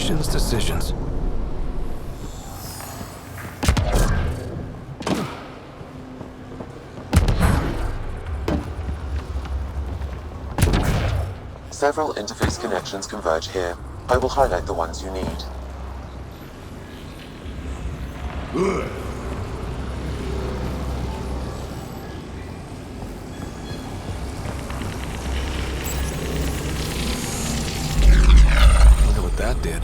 Decisions. Several interface connections converge here. I will highlight the ones you need. Look at what that did.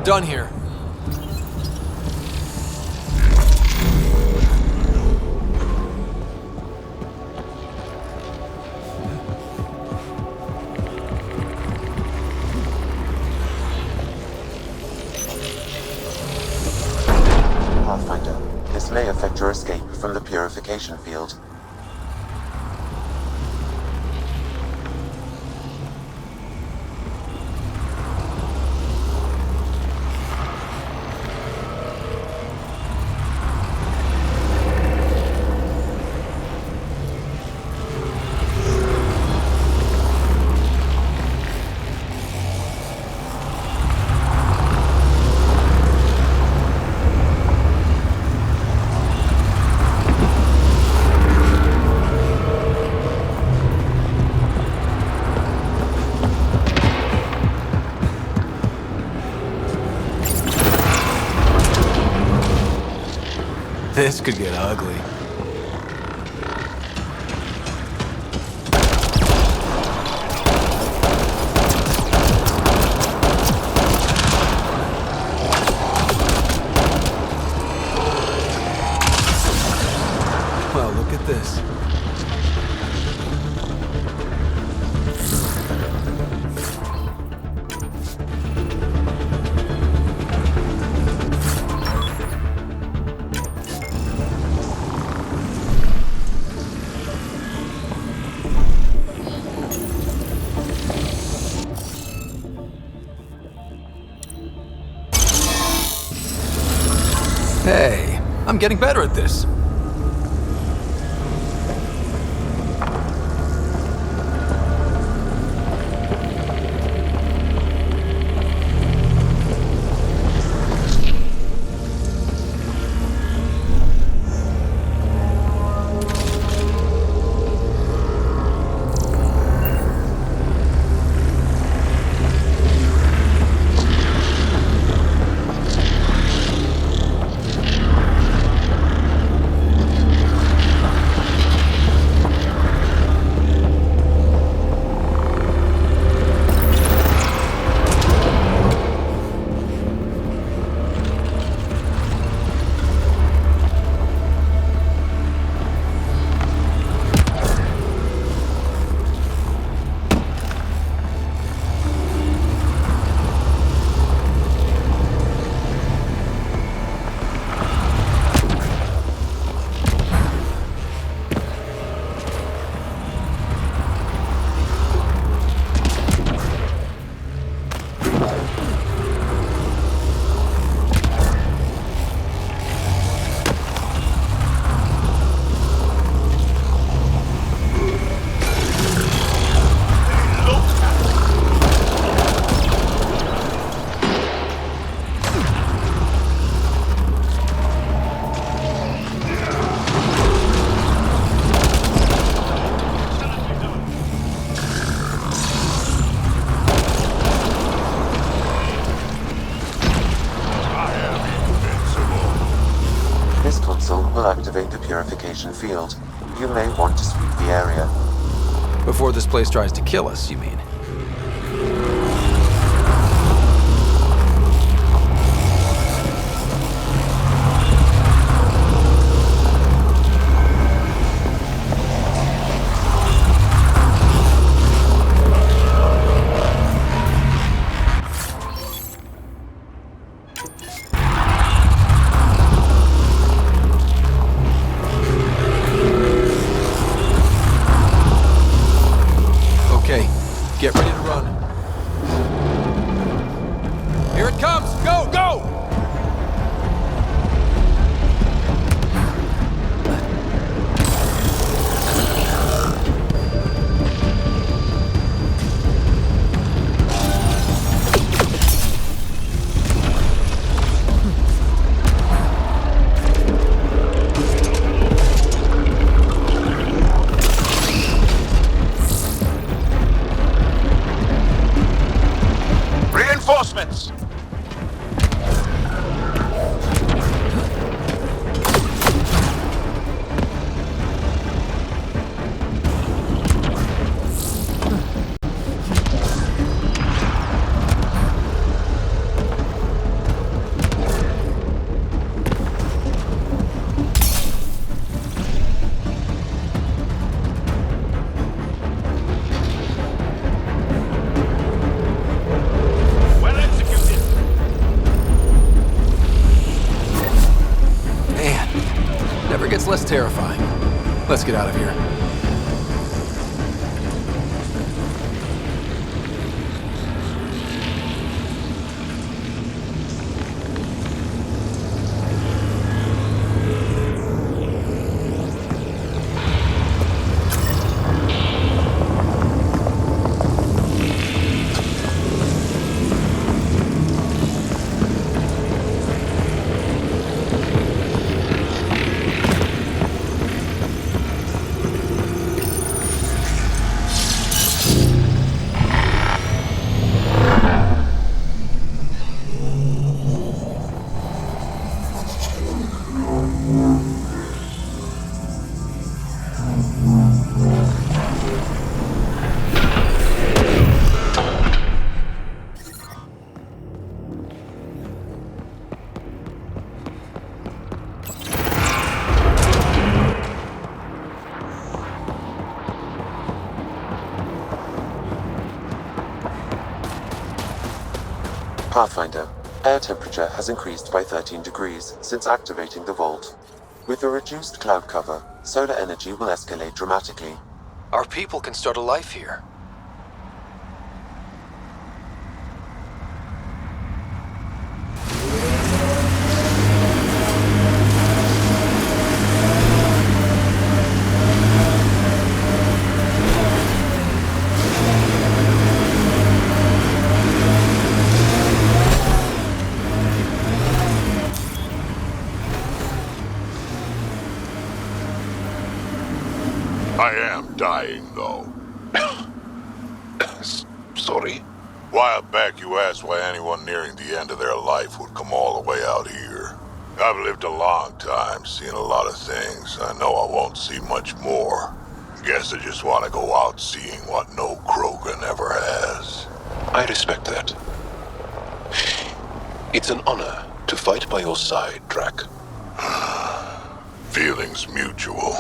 done here. Pathfinder, this may affect your escape from the purification field. This could get ugly. Well, look at this. Hey, I'm getting better at this. Will activate the purification field. You may want to sweep the area. Before this place tries to kill us, you mean? Get gets less terrifying. Let's get out of here. Pathfinder, air temperature has increased by 13 degrees since activating the vault. With the reduced cloud cover, solar energy will escalate dramatically. Our people can start a life here. I am dying, though. Sorry. A while back you asked why anyone nearing the end of their life would come all the way out here. I've lived a long time, seen a lot of things. I know I won't see much more. Guess I just want to go out seeing what no Krogan ever has. I respect that. It's an honor to fight by your side, Drac. Feelings mutual.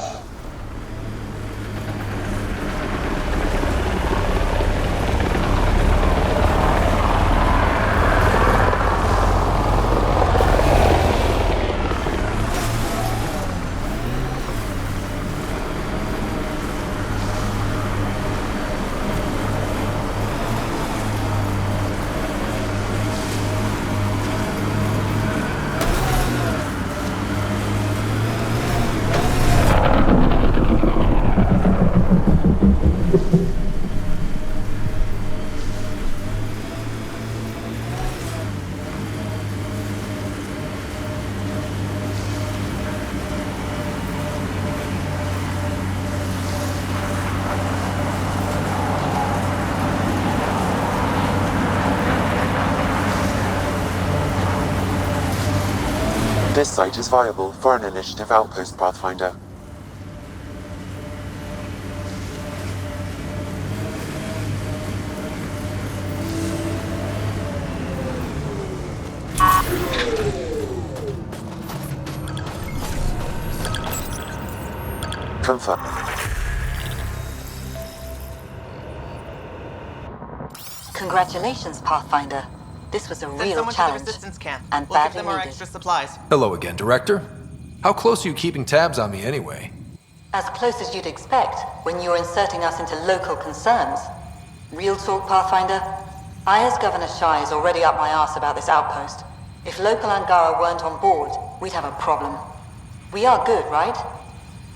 This site is viable for an initiative outpost, Pathfinder. Confirm. Congratulations, Pathfinder. This was a Send real someone challenge. to the resistance camp. And We'll give badly them our needed. extra supplies. Hello again, Director. How close are you keeping tabs on me anyway? As close as you'd expect when you're inserting us into local concerns. Real talk, Pathfinder? I, as Governor Shai, is already up my arse about this outpost. If local Angara weren't on board, we'd have a problem. We are good, right?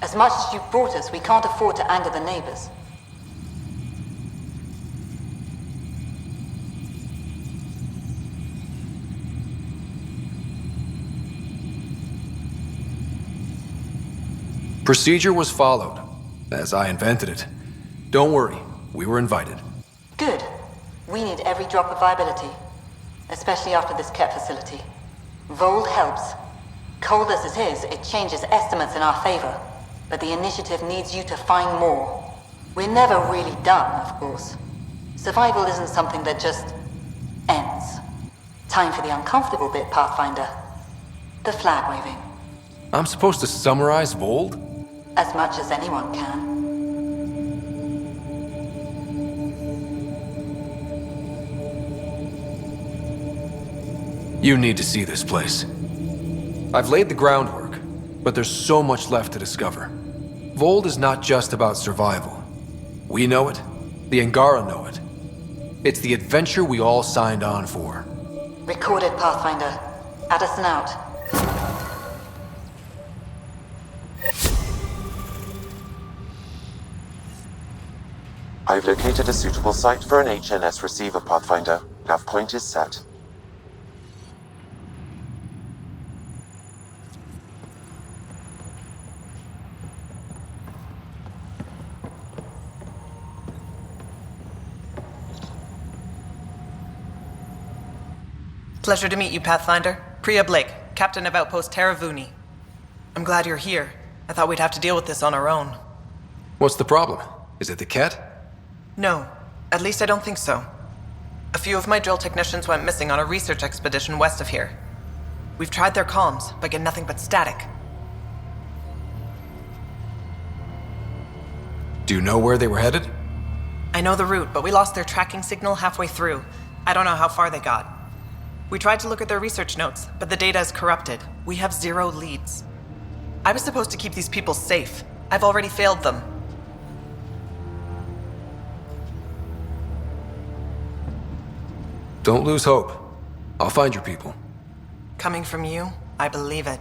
As much as you've brought us, we can't afford to anger the neighbors. Procedure was followed, as I invented it. Don't worry, we were invited. Good. We need every drop of viability. Especially after this Ket facility. Vold helps. Cold as it is, it changes estimates in our favor. But the initiative needs you to find more. We're never really done, of course. Survival isn't something that just ends. Time for the uncomfortable bit, Pathfinder. The flag waving. I'm supposed to summarize Vold? As much as anyone can. You need to see this place. I've laid the groundwork. but there's so much left to discover. Vold is not just about survival. We know it, the Angara know it. It's the adventure we all signed on for. Recorded, Pathfinder. Addison out. I've located a suitable site for an HNS receiver, Pathfinder. Nav point is set. Pleasure to meet you, Pathfinder. Priya Blake, Captain of Outpost Taravuni. I'm glad you're here. I thought we'd have to deal with this on our own. What's the problem? Is it the Ket? No, at least I don't think so. A few of my drill technicians went missing on a research expedition west of here. We've tried their comms, but get nothing but static. Do you know where they were headed? I know the route, but we lost their tracking signal halfway through. I don't know how far they got. We tried to look at their research notes, but the data is corrupted. We have 0 leads. I was supposed to keep these people safe. I've already failed them. Don't lose hope. I'll find your people. Coming from you, I believe it.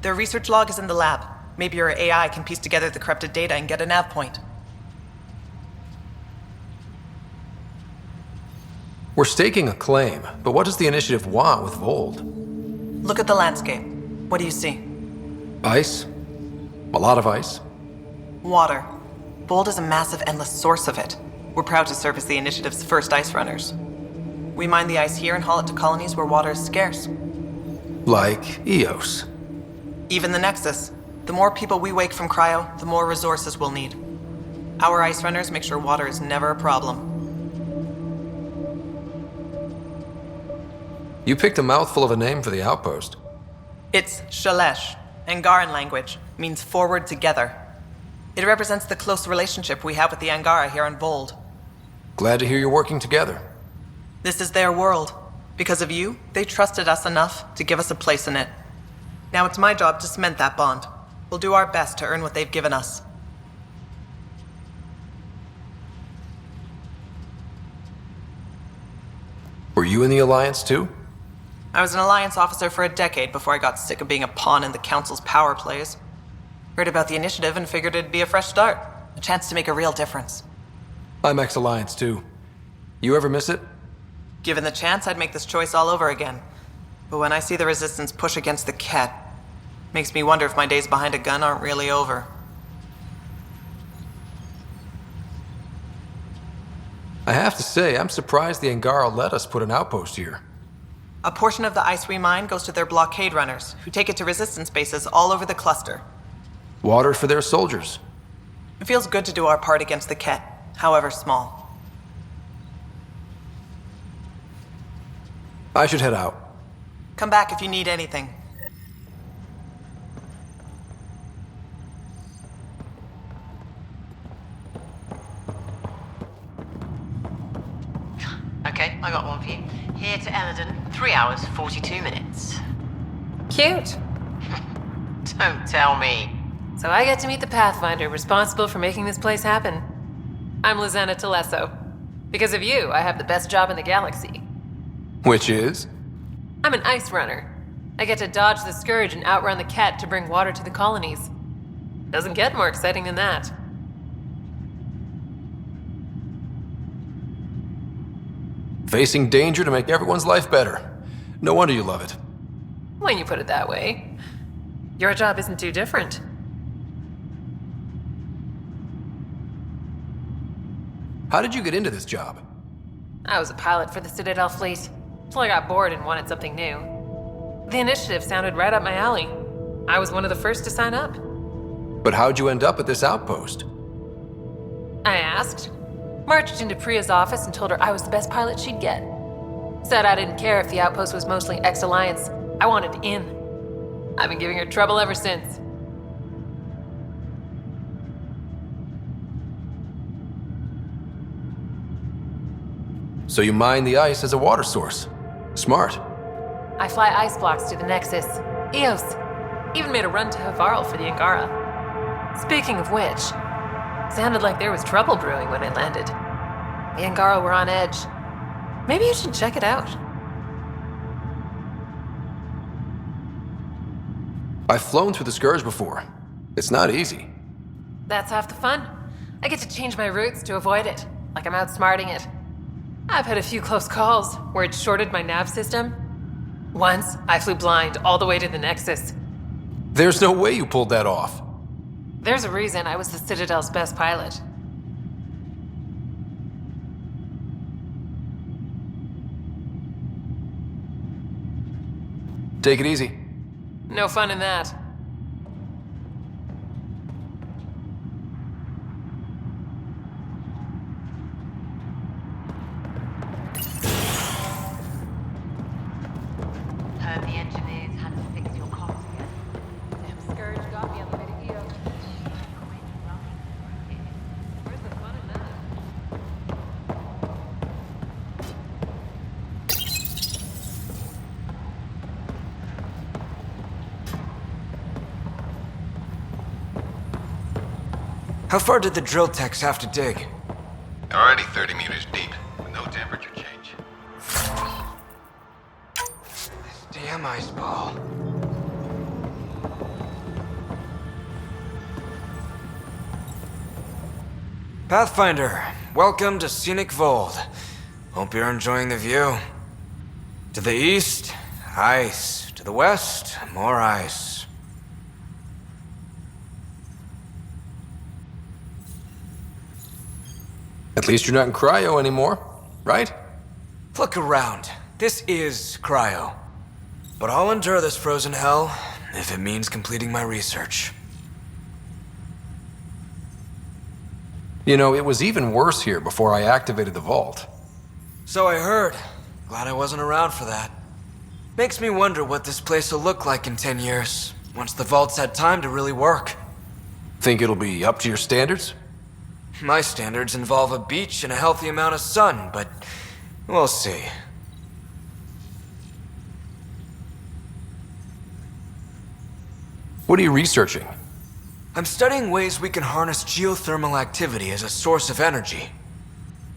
Their research log is in the lab. Maybe your AI can piece together the corrupted data and get a nav point. We're staking a claim, but what does the initiative want with Vold? Look at the landscape. What do you see? Ice? A lot of ice? Water. Vold is a massive, endless source of it. We're proud to serve as the initiative's first ice runners. We mine the ice here and haul it to colonies where water is scarce. Like Eos. Even the Nexus. The more people we wake from cryo, the more resources we'll need. Our ice runners make sure water is never a problem. You picked a mouthful of a name for the outpost. It's Shalesh. Angaran language means forward together. It represents the close relationship we have with the Angara here on Vold. Glad to hear you're working together. This is their world. Because of you, they trusted us enough to give us a place in it. Now it's my job to cement that bond. We'll do our best to earn what they've given us. Were you in the Alliance too? I was an Alliance officer for a decade before I got sick of being a pawn in the Council's power plays. Heard about the initiative and figured it'd be a fresh start. A chance to make a real difference. I'm ex-Alliance too. You ever miss it? Given the chance, I'd make this choice all over again. But when I see the Resistance push against the Ket, makes me wonder if my days behind a gun aren't really over. I have to say, I'm surprised the Angara let us put an outpost here. A portion of the ice we mine goes to their blockade runners, who take it to Resistance bases all over the cluster. Water for their soldiers. It feels good to do our part against the Ket, however small. I should head out. Come back if you need anything. Okay, I got one for you. Here to Eladon, 3 hours, 42 minutes. Cute. Don't tell me. So I get to meet the Pathfinder responsible for making this place happen. I'm Lizana Telesso. Because of you, I have the best job in the galaxy. Which is? I'm an ice runner. I get to dodge the Scourge and outrun the Ket to bring water to the colonies. Doesn't get more exciting than that. Facing danger to make everyone's life better. No wonder you love it. When you put it that way. Your job isn't too different. How did you get into this job? I was a pilot for the Citadel fleet, till I got bored and wanted something new. The initiative sounded right up my alley. I was one of the first to sign up. But how'd you end up at this outpost? I asked. Marched into Priya's office and told her I was the best pilot she'd get. Said I didn't care if the outpost was mostly ex-Alliance. I wanted in. I've been giving her trouble ever since. So you mine the ice as a water source. Smart. I fly ice blocks to the Nexus. Eos. Even made a run to Havarl for the Angara. Speaking of which, sounded like there was trouble brewing when I landed. The Angara were on edge. Maybe you should check it out. I've flown through the Scourge before. It's not easy. That's half the fun. I get to change my routes to avoid it, like I'm outsmarting it. I've had a few close calls where it shorted my nav system. Once, I flew blind all the way to the Nexus. There's no way you pulled that off. There's a reason I was the Citadel's best pilot. Take it easy. No fun in that. Heard the engineers had to fix your comms again. Damn Scourge got me on the way to Eo. Where's the fun in that? How far did the drill techs have to dig? Already 30 meters deep, with no temperature change. This damn ice ball. Pathfinder, welcome to Scenic Vold. Hope you're enjoying the view. To the east, ice. To the west, more ice. At least you're not in cryo anymore, right? Look around. This is cryo. But I'll endure this frozen hell if it means completing my research. You know, it was even worse here before I activated the vault. So I heard. Glad I wasn't around for that. Makes me wonder what this place will look like in 10 years, once the vault's had time to really work. Think it'll be up to your standards? My standards involve a beach and a healthy amount of sun, but we'll see. What are you researching? I'm studying ways we can harness geothermal activity as a source of energy.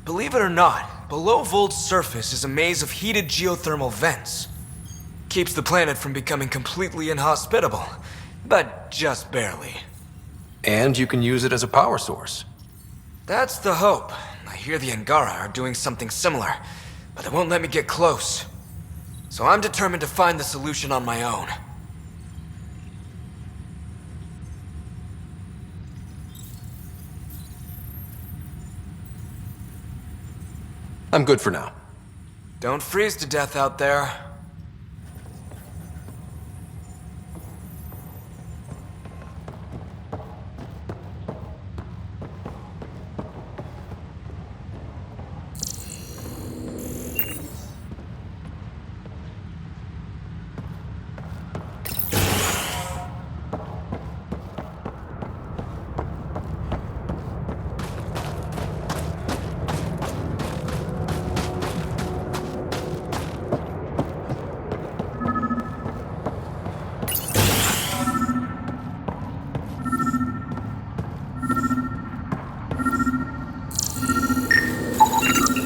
Believe it or not, below Vold's surface is a maze of heated geothermal vents. Keeps the planet from becoming completely inhospitable, but just barely. And you can use it as a power source. That's the hope. I hear the Angara are doing something similar, but they won't let me get close. So I'm determined to find the solution on my own. I'm good for now. Don't freeze to death out there.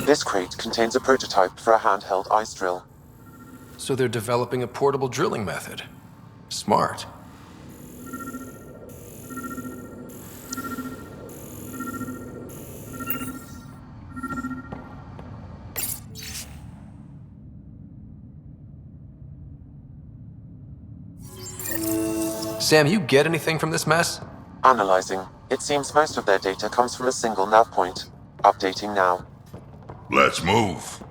This crate contains a prototype for a handheld ice drill. So they're developing a portable drilling method. Smart. Sam, you get anything from this mess? Analyzing. It seems most of their data comes from a single nav point. Updating now. Let's move.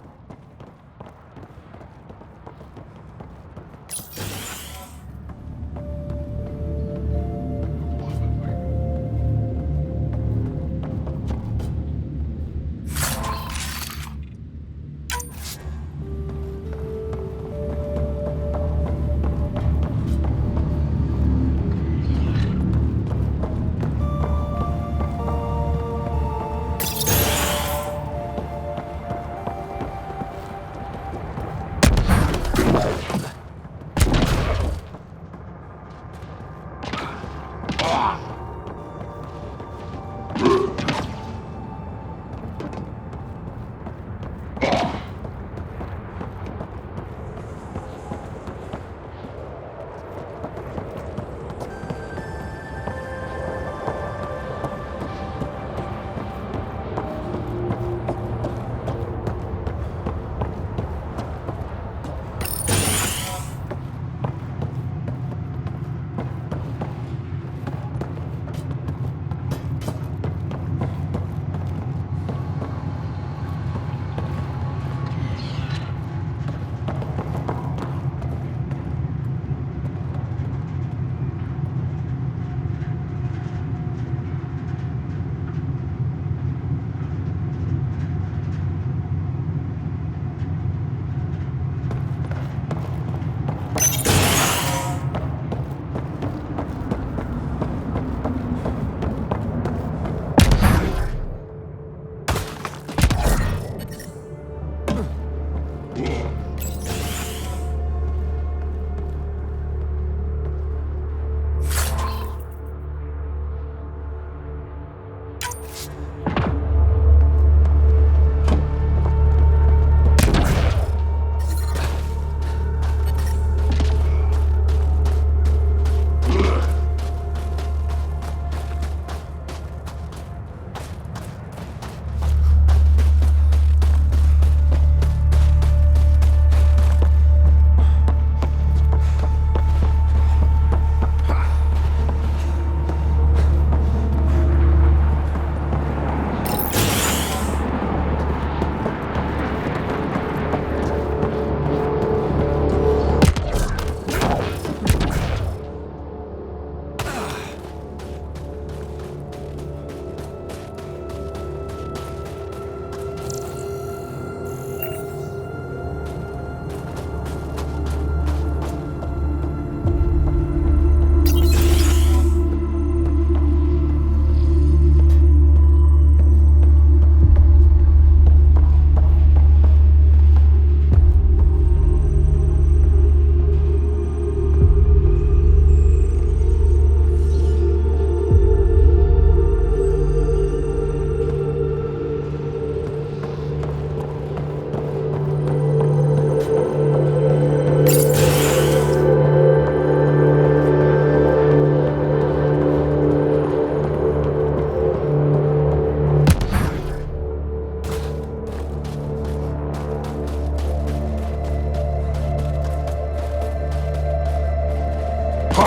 Think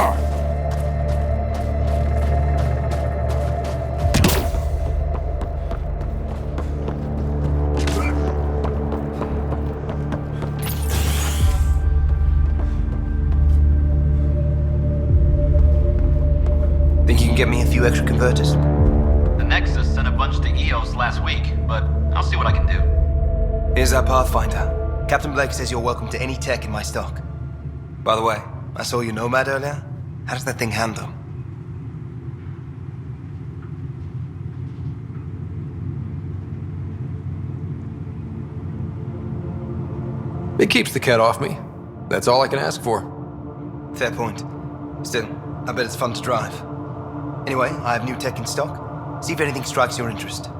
you can get me a few extra converters? The Nexus sent a bunch to EOS last week, but I'll see what I can do. Here's our Pathfinder. Captain Blake says you're welcome to any tech in my stock. By the way, I saw your Nomad earlier. How does that thing handle? It keeps the cat off me. That's all I can ask for. Fair point. Still, I bet it's fun to drive. Anyway, I have new tech in stock. See if anything strikes your interest.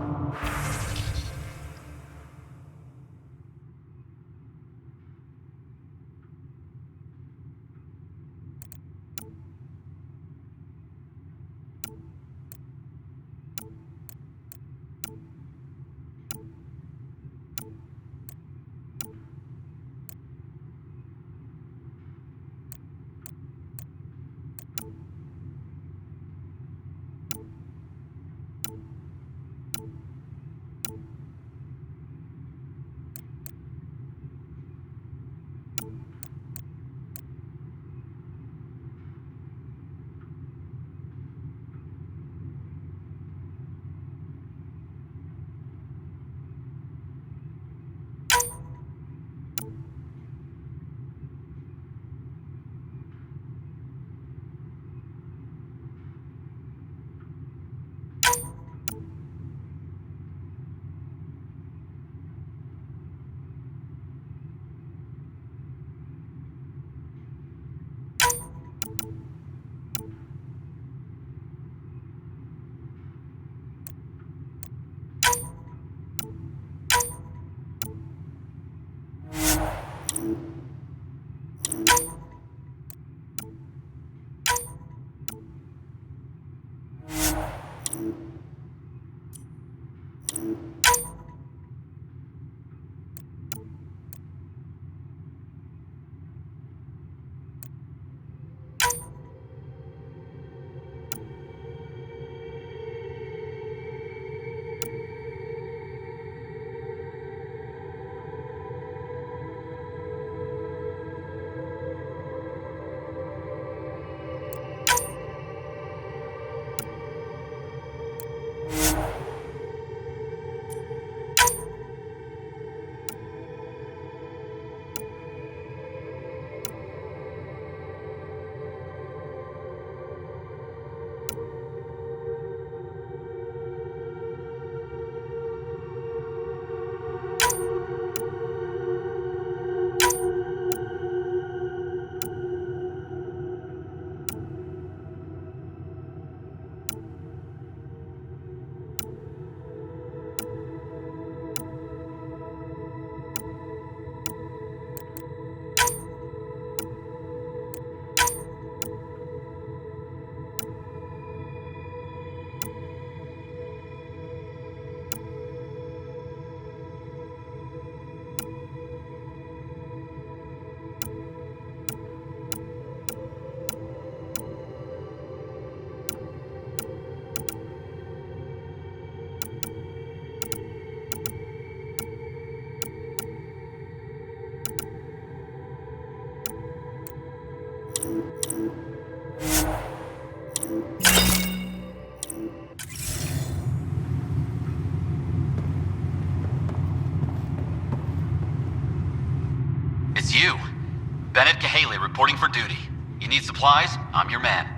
Reporting for duty. You need supplies? I'm your man.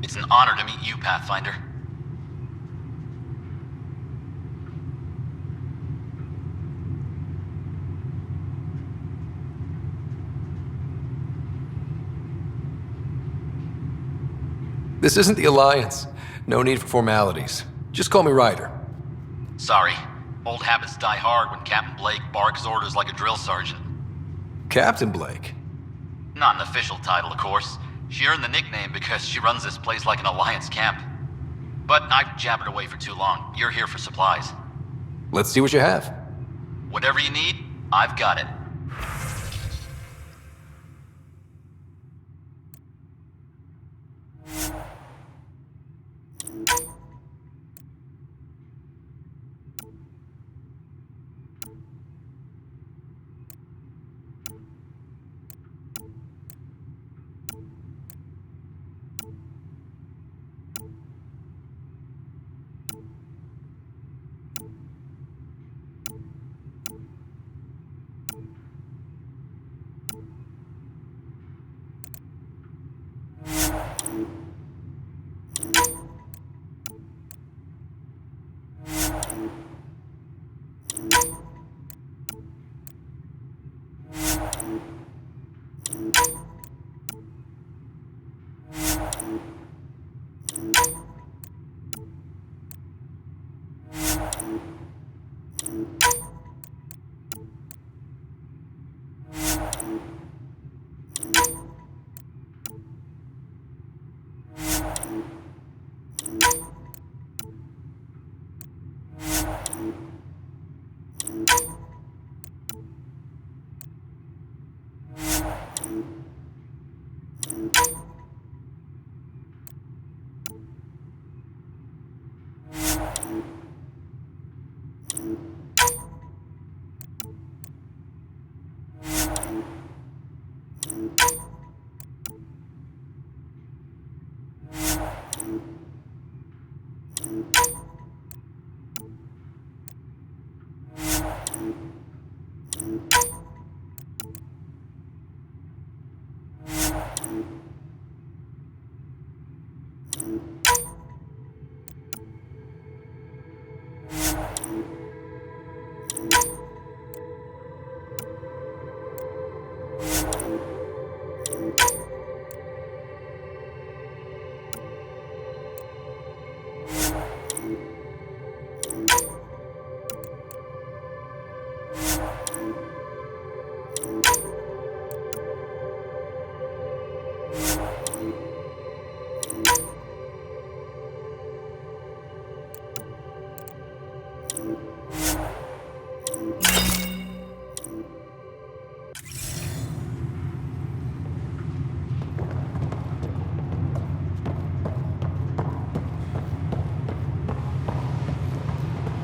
It's an honor to meet you, Pathfinder. This isn't the Alliance. No need for formalities. Just call me Ryder. Sorry. Old habits die hard when Captain Blake barks orders like a drill sergeant. Captain Blake? Not an official title, of course. She earned the nickname because she runs this place like an Alliance camp. But I've jabbered away for too long. You're here for supplies. Let's see what you have. Whatever you need, I've got it. I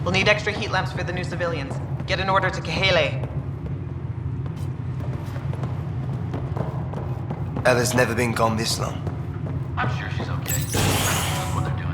We'll need extra heat lamps for the new civilians. Get an order to Kahele. Ella's never been gone this long. I'm sure she's okay. That's what they're doing.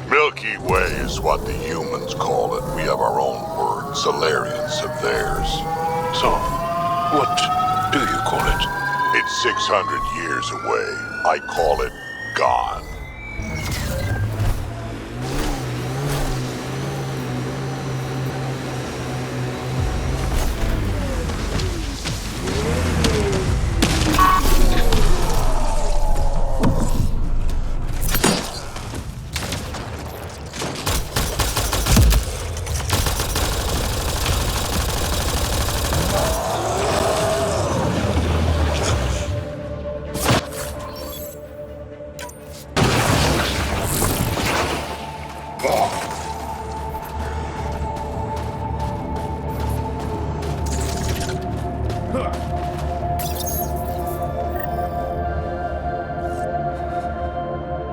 Milky Way is what the humans call it. We have our own word. Solarians have theirs. So, what do you call it? It's 600 years away. I call it gone.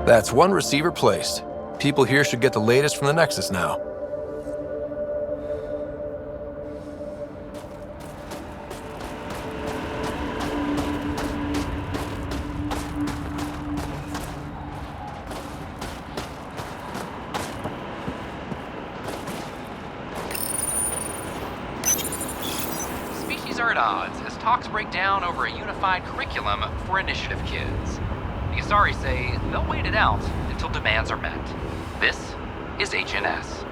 That's one receiver placed. People here should get the latest from the Nexus now. Species are at odds as talks break down over a unified curriculum for initiative kids. The Asari say they'll wait it out until demands are met. This is HNS.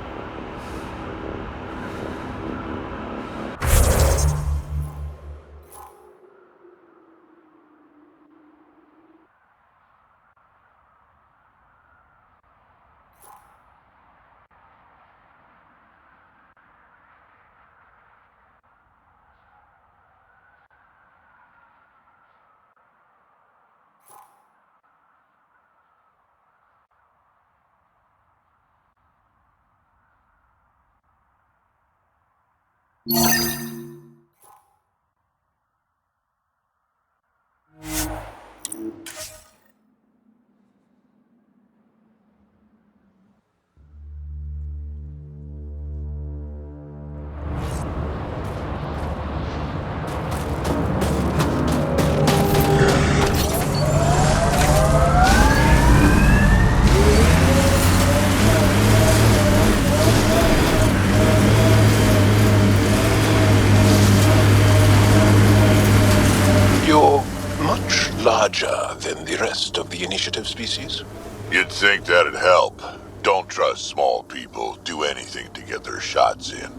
Larger than the rest of the initiative species? You'd think that'd help. Don't trust small people. Do anything to get their shots in.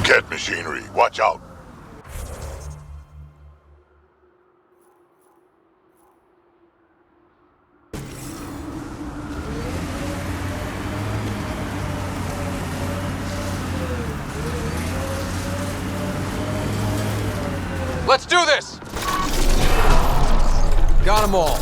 Cat machinery, watch out. Let's do this! Got them all.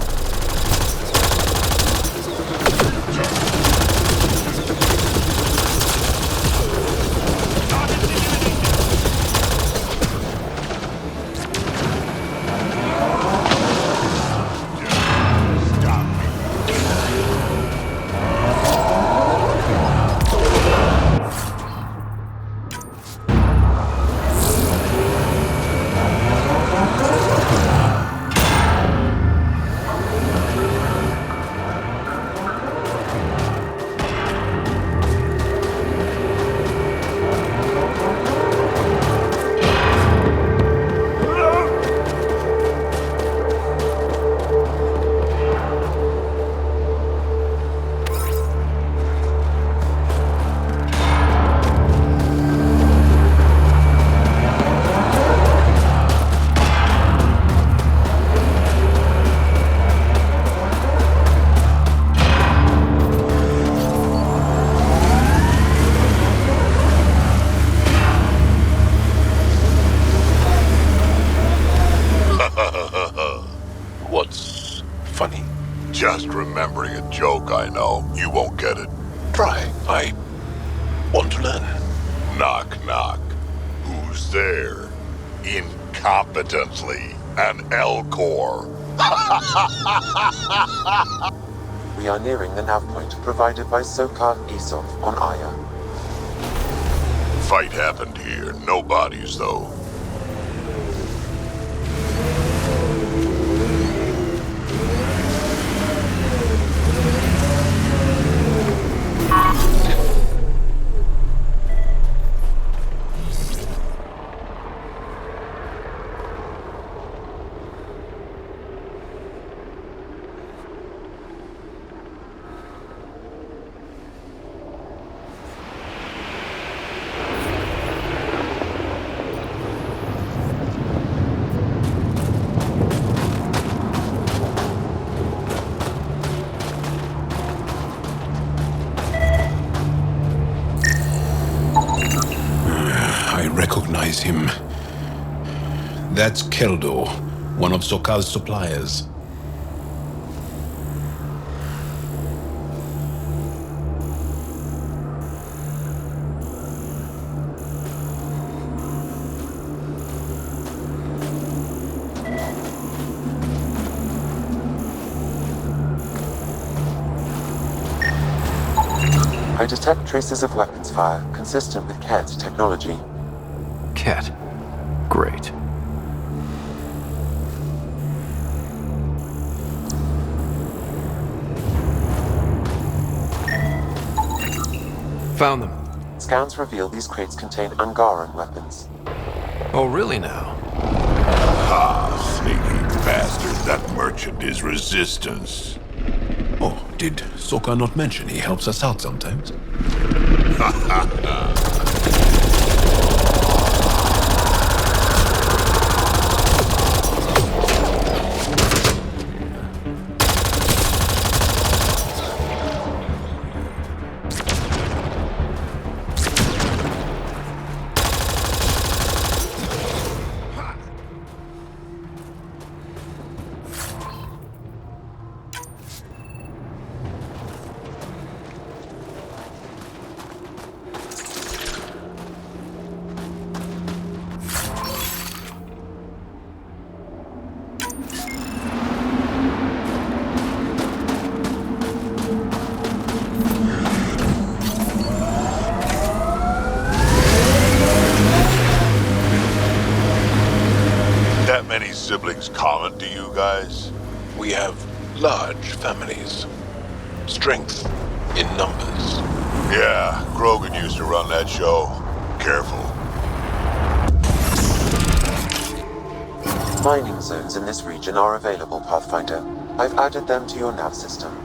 What's funny? Just remembering a joke, I know. You won't get it. Try. I want to learn. Knock, knock. Who's there? Incompetently. An L-Core. We are nearing the nav point provided by Sokar Isov on Aya. Fight happened here. No bodies, though. Recognize him. That's Keldo, one of Sokal's suppliers. I detect traces of weapons fire consistent with CAD's technology. Cat. Great. Found them. Scans reveal these crates contain Angaran weapons. Oh, really now? Ah, sneaky bastard. That merchant is resistance. Oh, did Soka not mention he helps us out sometimes? Ha ha ha. Siblings common to you guys? We have large families. Strength in numbers. Yeah, Grogan used to run that show. Careful. Mining zones in this region are available, Pathfinder. I've added them to your nav system.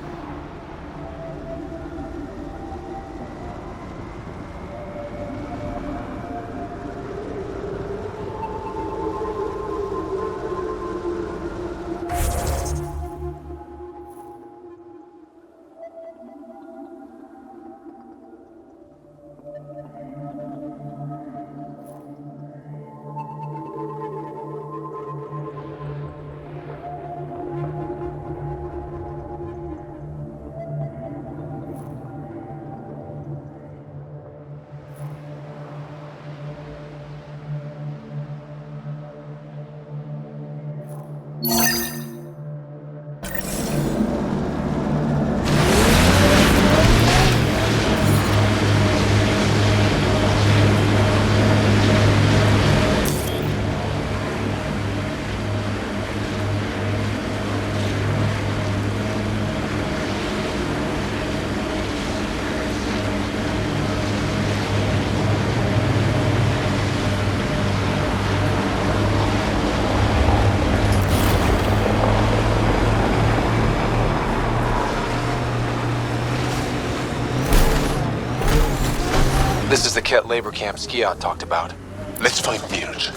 This is the Ket labor camp Skiot talked about. Let's find Mirj.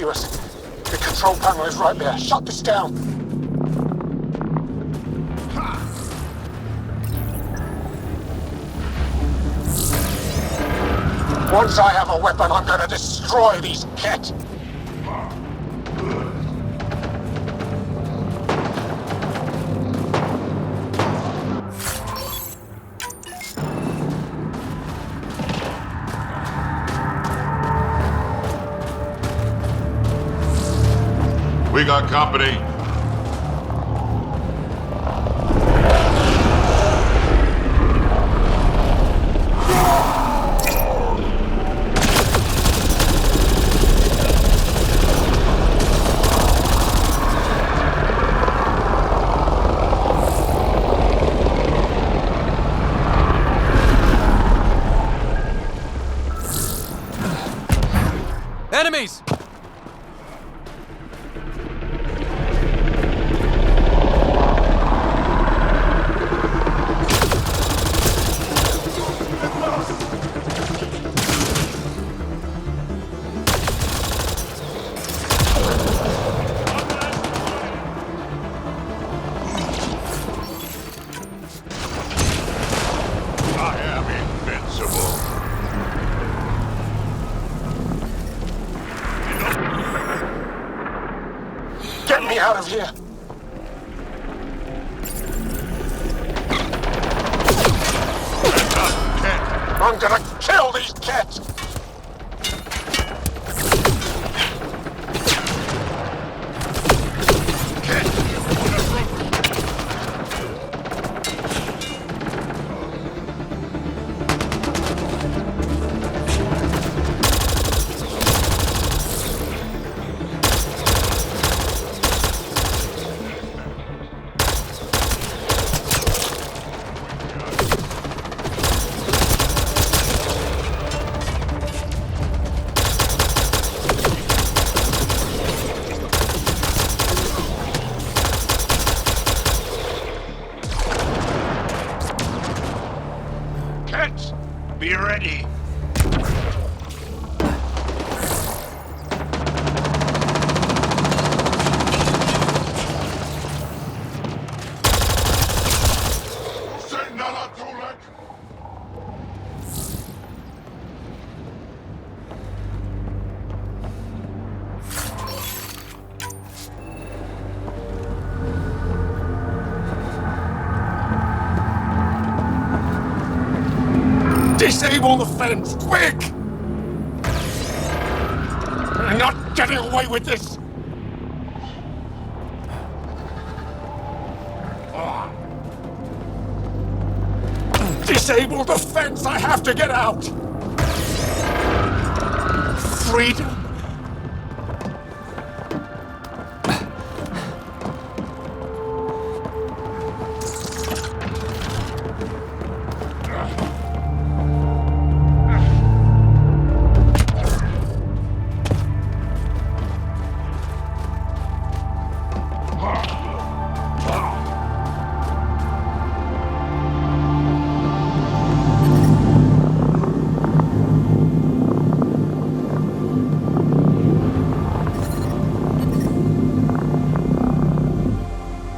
conspicuous. The control panel is right there. Shut this down. Once I have a weapon, I'm gonna destroy these kits. We got company. Enemies! I am invincible. Get me out of here. I'm gonna kill these cats. Be ready. Disable the fence, quick! I'm not getting away with this! Disable the fence! I have to get out! Freedom!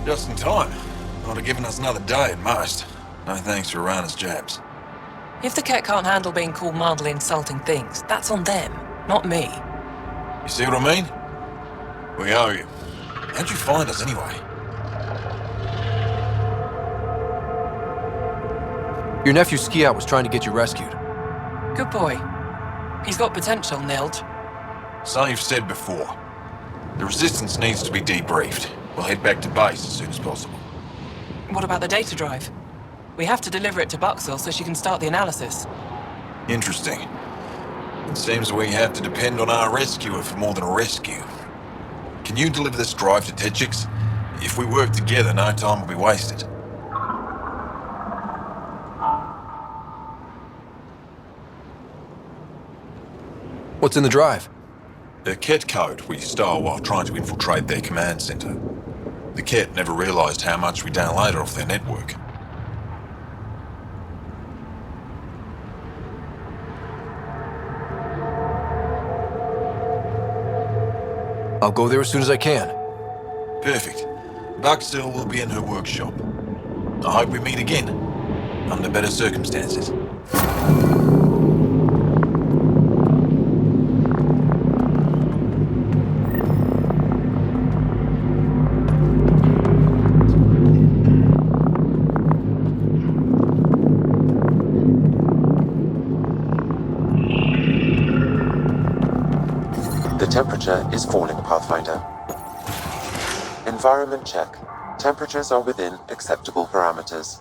Just in time. Would have given us another day at most. No thanks to Rana's jabs. If the Ket can't handle being called mildly insulting things, that's on them, not me. You see what I mean? We owe you. How'd you find us anyway? Your nephew Ski-Out was trying to get you rescued. Good boy. He's got potential, Nild. So you've said before. The Resistance needs to be debriefed. We'll head back to base as soon as possible. What about the data drive? We have to deliver it to Buxel so she can start the analysis. Interesting. It seems we have to depend on our rescuer for more than a rescue. Can you deliver this drive to Tetchix? If we work together, no time will be wasted. What's in the drive? The Ket code we stole while trying to infiltrate their command center. The Ket never realized how much we downloaded off their network. I'll go there as soon as I can. Perfect. Buxell will be in her workshop. I hope we meet again, under better circumstances. The temperature is falling, Pathfinder. Environment check. Temperatures are within acceptable parameters.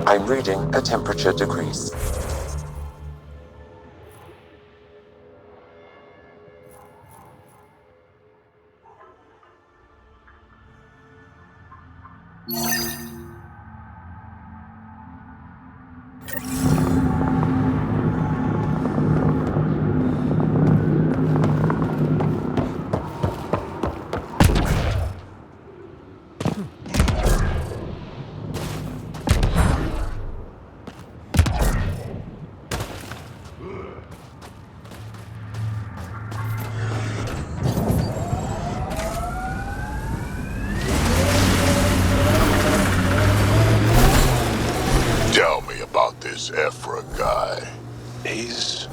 I'm reading a temperature decrease. Tell me about this Ephra guy. He's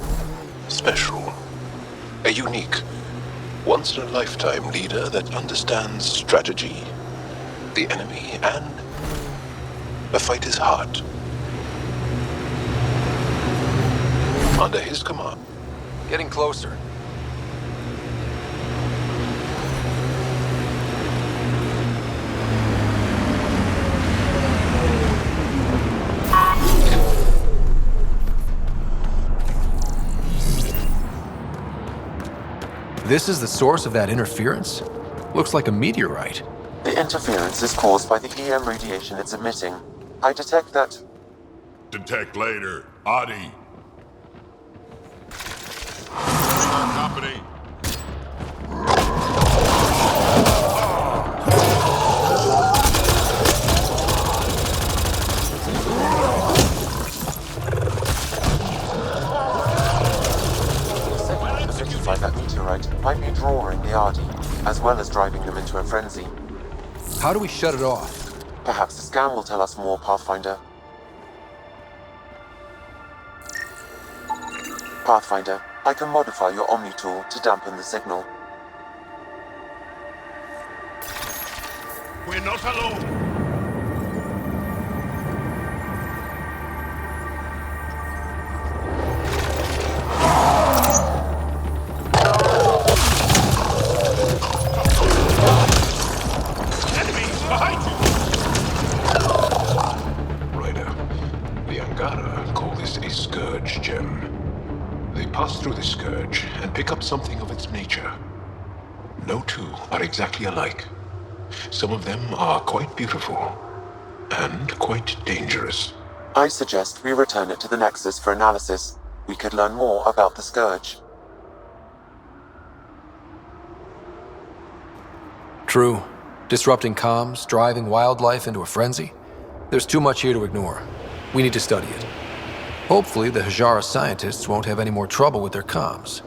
special. A unique, once-in-a-lifetime leader that understands strategy, the enemy, and a fighter's heart. Under his command. Getting closer. This is the source of that interference? Looks like a meteorite. The interference is caused by the EM radiation it's emitting. I detect that... Detect later. Adi. Bring on company. Like that meteorite might be drawing the Ardi, as well as driving them into a frenzy. How do we shut it off? Perhaps the scan will tell us more, Pathfinder. Pathfinder, I can modify your Omni tool to dampen the signal. We're not alone. Through the scourge and pick up something of its nature. No two are exactly alike. Some of them are quite beautiful and quite dangerous. I suggest we return it to the Nexus for analysis. We could learn more about the scourge. True. Disrupting comms, driving wildlife into a frenzy. There's too much here to ignore. We need to study it. Hopefully, the Hajara scientists won't have any more trouble with their comms.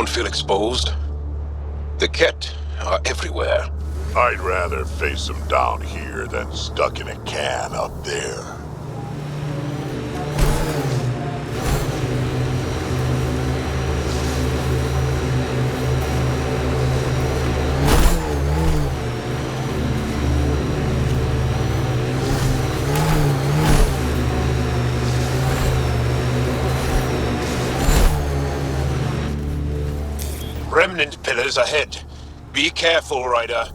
Feel exposed? The Ket are everywhere. I'd rather face them down here than stuck in a can up there. Remnant pillars ahead. Be careful, Ryder.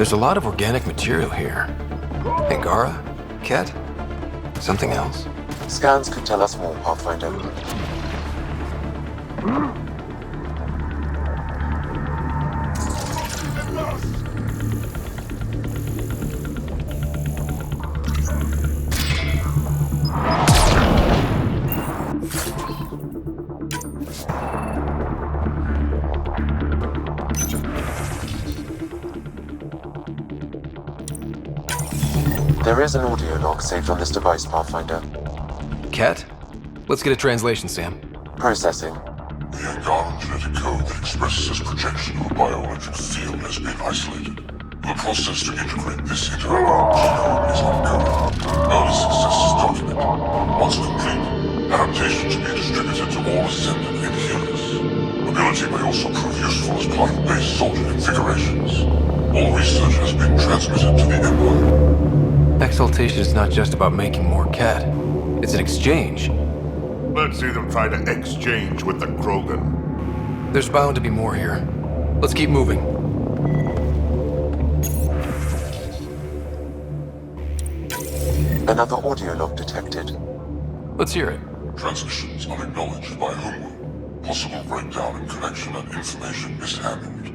There's a lot of organic material here. Angara? Ket? Something else? Scans could tell us more, Pathfinder. There is an audio log saved on this device, Pathfinder. Ket? Let's get a translation, Sam. Processing. The Angaran genetic code that expresses this projection of a bioelectric field has been isolated. The process to integrate this into our own genome is ongoing. Early success is documented. Once complete, adaptation to be distributed to all ascendant inhumans. Ability may also prove useful as plant-based soldier configurations. All research has been transmitted to the Empire. Exaltation is not just about making more Ket. It's an exchange. Let's see them try to exchange with the Krogan. There's bound to be more here. Let's keep moving. Another audio log detected. Let's hear it. Transmissions unacknowledged by whom? Possible breakdown in connection and information mishandled.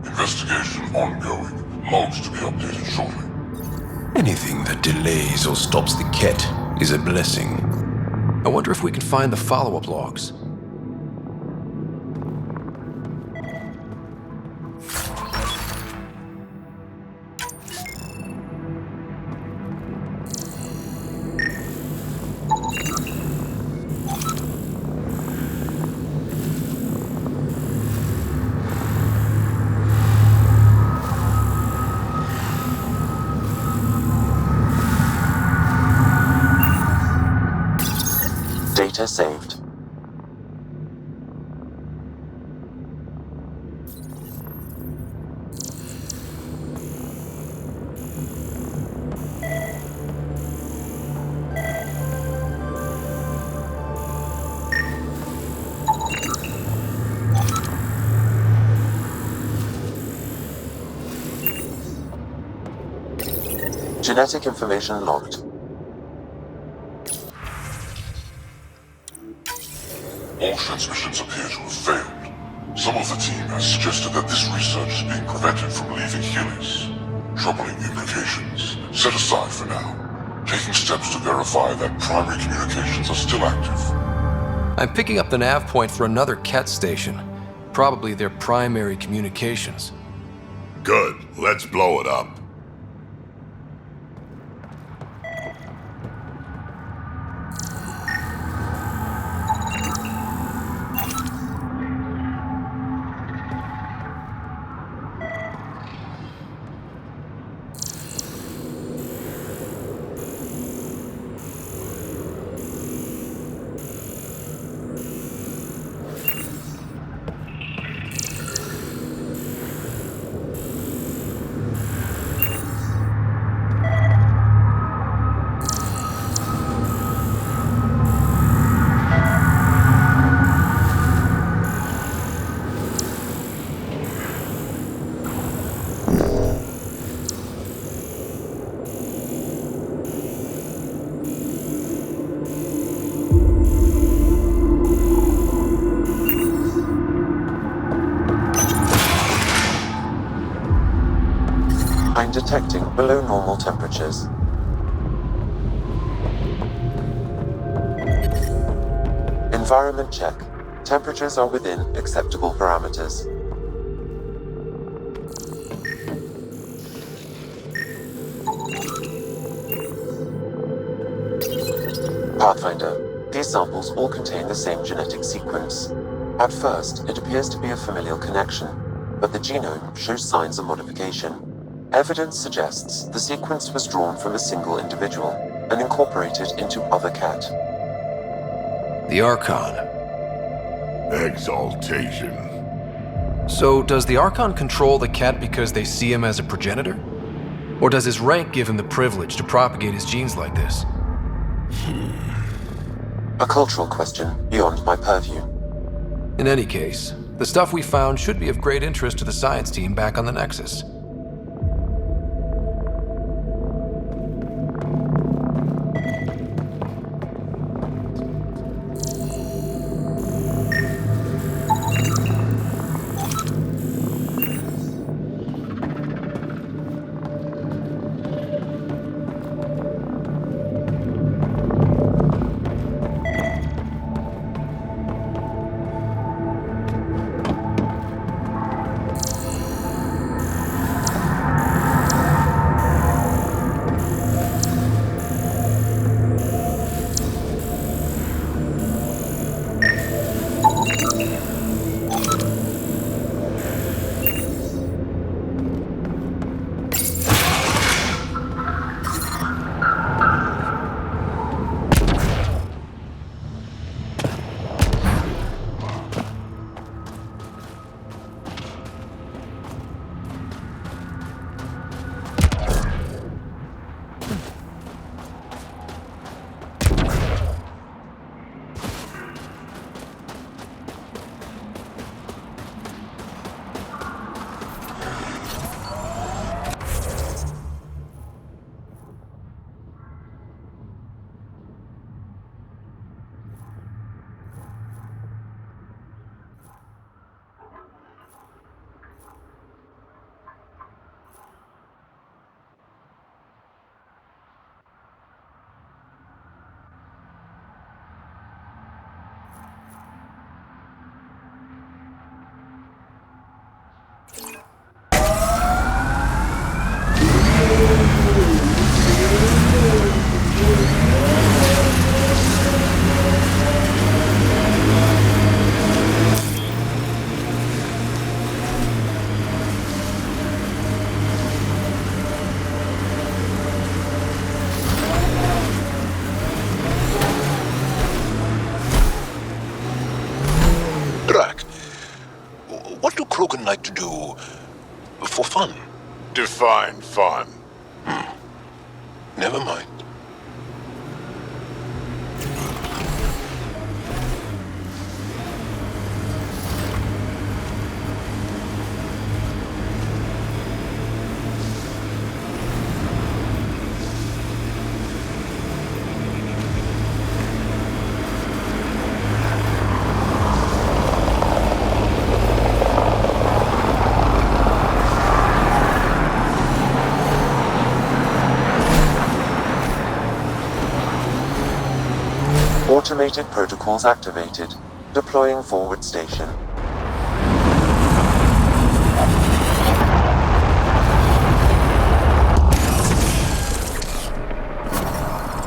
Investigation ongoing. Logs to be updated shortly. Anything that delays or stops the Ket is a blessing. I wonder if we can find the follow-up logs. Data saved. Genetic information logged. All transmissions appear to have failed. Some of the team has suggested that this research is being prevented from leaving Helios. Troubling implications. Set aside for now. Taking steps to verify that primary communications are still active. I'm picking up the nav point for another Ket station. Probably their primary communications. Good. Let's blow it up. I'm detecting below normal temperatures. Environment check. Temperatures are within acceptable parameters. Pathfinder, these samples all contain the same genetic sequence. At first, it appears to be a familial connection, but the genome shows signs of modification. Evidence suggests the sequence was drawn from a single individual and incorporated into other Ket. The Archon. Exaltation. So, does the Archon control the Ket because they see him as a progenitor? Or does his rank give him the privilege to propagate his genes like this? A cultural question beyond my purview. In any case, the stuff we found should be of great interest to the science team back on the Nexus. Krogan like to do for fun? Define fun. Never mind. Automated protocols activated. Deploying forward station.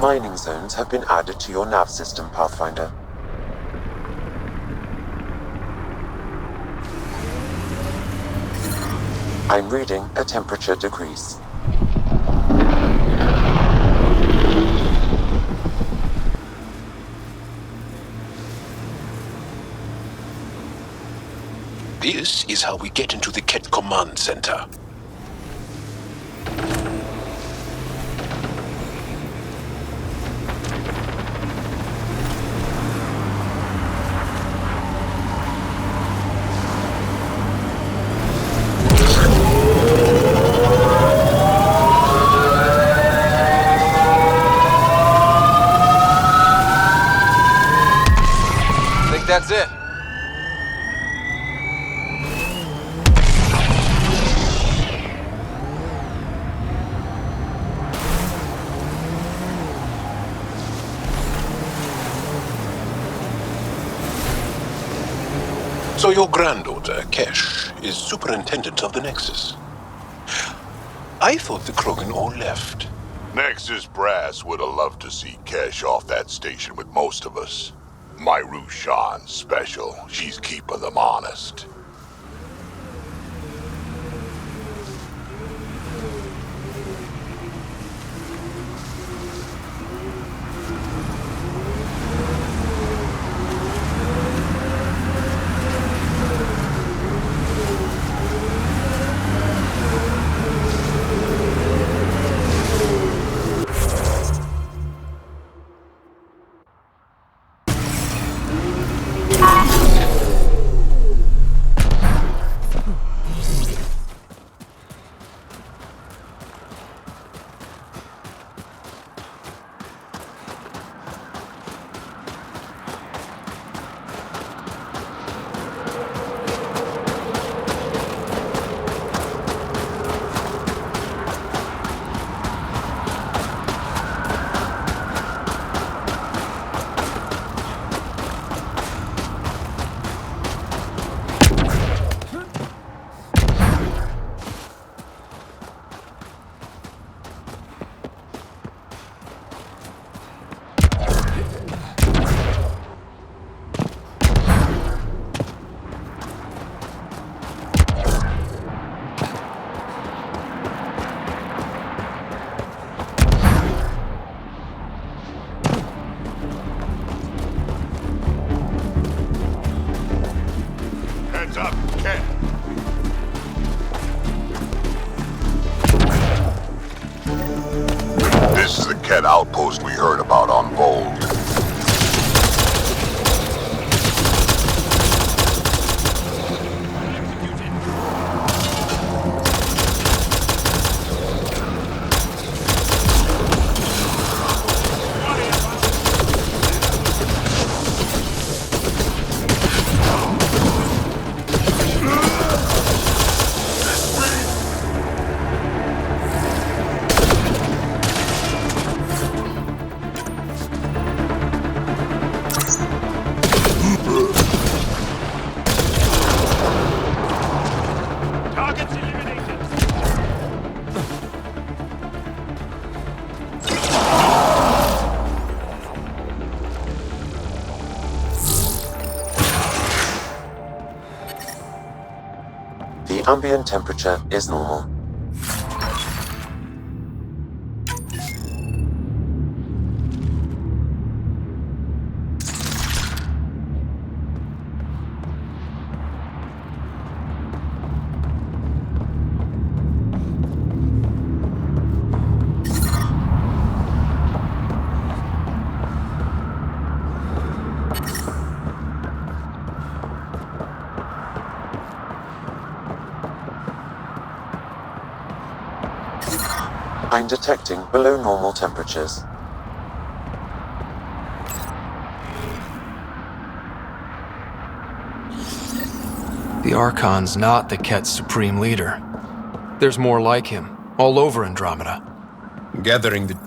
Mining zones have been added to your nav system, Pathfinder. I'm reading a temperature decrease. This is how we get into the Ket Command Center. Think that's it? So your granddaughter, Kesh, is superintendent of the Nexus. I thought the Krogan all left. Nexus brass would have loved to see Kesh off that station with most of us. My Rushan's special. She's keeping them honest. This is the Ket outpost we heard about on Vold. The ambient temperature is normal. I'm detecting below normal temperatures. The Archon's not the Ket's supreme leader. There's more like him, all over Andromeda. Gathering the...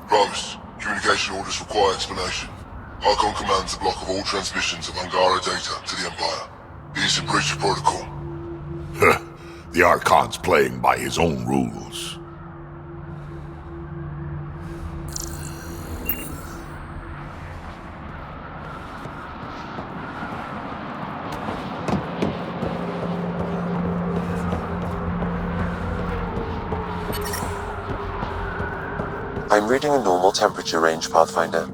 Rose, communication orders require explanation. Archon commands a block of all transmissions of Angara data to the Empire. He's in breach of protocol. The Archon's playing by his own rules. I'm reading a normal temperature range, Pathfinder.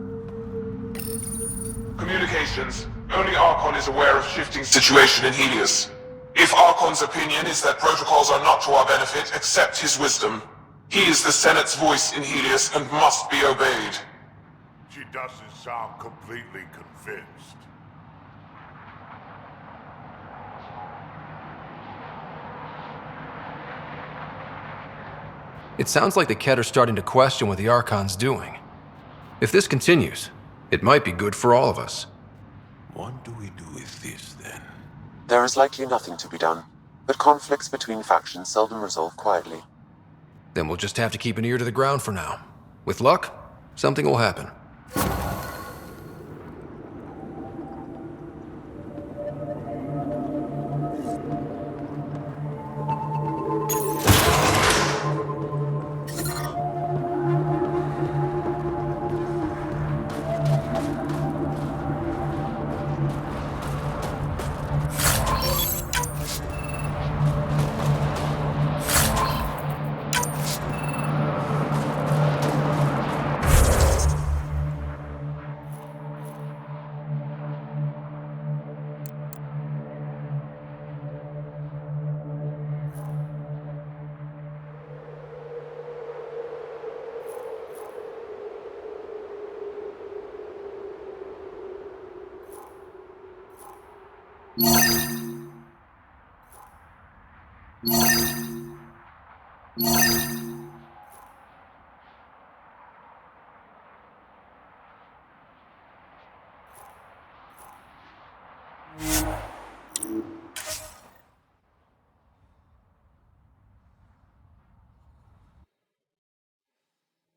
Communications. Only Archon is aware of shifting situation in Helios. If Archon's opinion is that protocols are not to our benefit, accept his wisdom. He is the Senate's voice in Helios and must be obeyed. She doesn't sound completely convinced. It sounds like the Ket are starting to question what the Archon's doing. If this continues, it might be good for all of us. What do we do with this, then? There is likely nothing to be done, but conflicts between factions seldom resolve quietly. Then we'll just have to keep an ear to the ground for now. With luck, something will happen.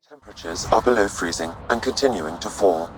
Temperatures are below freezing and continuing to fall.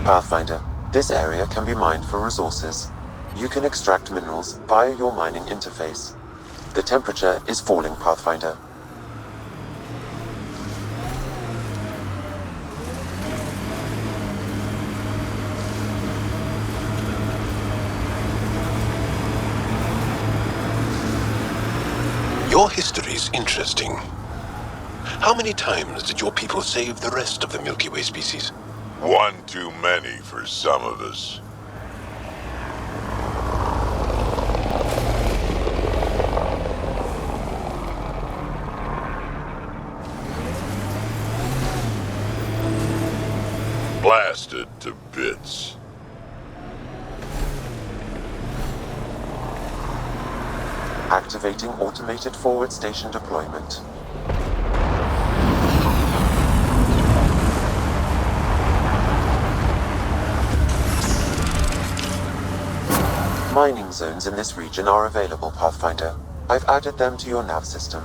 Pathfinder, this area can be mined for resources. You can extract minerals via your mining interface. The temperature is falling, Pathfinder. Your history's interesting. How many times did your people save the rest of the Milky Way species? One too many for some of us. Blasted to bits. Activating automated forward station deployment. Mining zones in this region are available, Pathfinder. I've added them to your nav system.